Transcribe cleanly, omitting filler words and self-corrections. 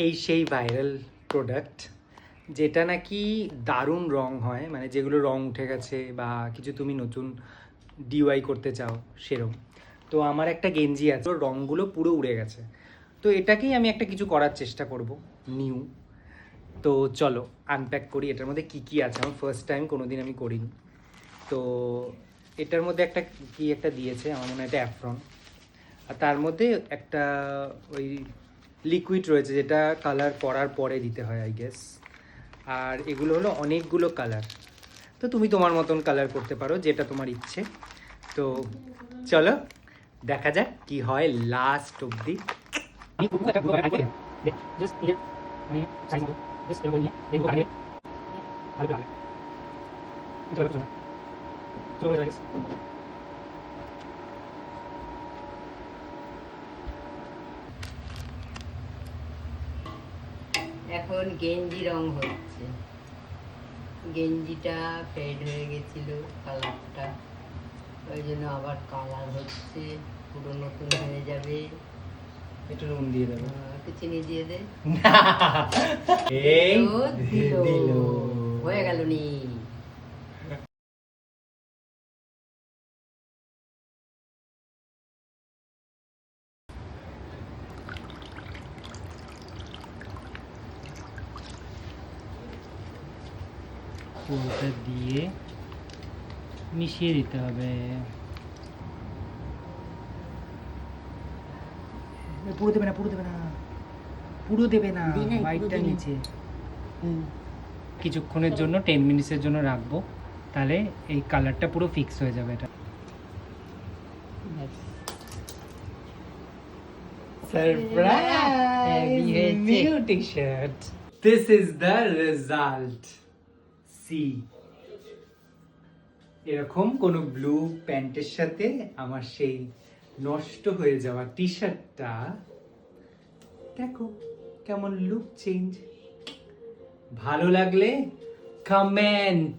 এই সেই viral product যেটা নাকি দারুণ রং হয়, মানে যেগুলো রং উঠে গেছে বা কিছু তুমি নতুন ডিওয়াই করতে চাও সেরম। তো আমার একটা গেঞ্জি আছে, ওর রঙগুলো পুরো উড়ে গেছে, তো এটাকেই আমি একটা কিছু করার চেষ্টা করব নিউ। তো চলো আনপ্যাক করি এটার মধ্যে কি কি আছে, আমার ফার্স্ট টাইম, কোনোদিন আমি করিনি। তো এটার মধ্যে একটা কি একটা দিয়েছে, আমার মনে হয় এটা অ্যাফ্রন, আর তার মধ্যে একটা ওই লিকুইড রয়েছে যেটা কালার করার পরে দিতে হয় আই গেস। আর এগুলো হলো অনেকগুলো কালার, তো তুমি তোমার মতন কালার করতে পারো যেটা তোমার ইচ্ছে। তো চলো দেখা যাক কি হয় লাস্ট অবধি। এখন গেঞ্জি রং হচ্ছে, গেঞ্জিটা ফেড হয়ে গেছিল কালারটা, ওই জন্য আবার কালার হচ্ছে, পুরো নতুন হয়ে যাবে। একটু নুন দিয়ে দেবো, একটু চিনি দিয়ে দে। এই দিল, হয়ে গেল নি। ওটা দিয়ে মিশিয়ে দিতে হবে। পুরো দেবে না, পুরো দেবে না, পুরো দেবে না, হোয়াইটটা নিচে। কিছুক্ষণের জন্য 10 মিনিটসের জন্য রাখবো, তাহলে এই কালারটা পুরো ফিক্স হয়ে যাবে। এটা surprise, new T-shirt. This is the result. See, এরকম কোন ব্লু প্যান্টের সাথে আমার সেই নষ্ট হয়ে যাওয়া টি শার্টটা, দেখো কেমন লুক চেঞ্জ। ভালো লাগলে কমেন্ট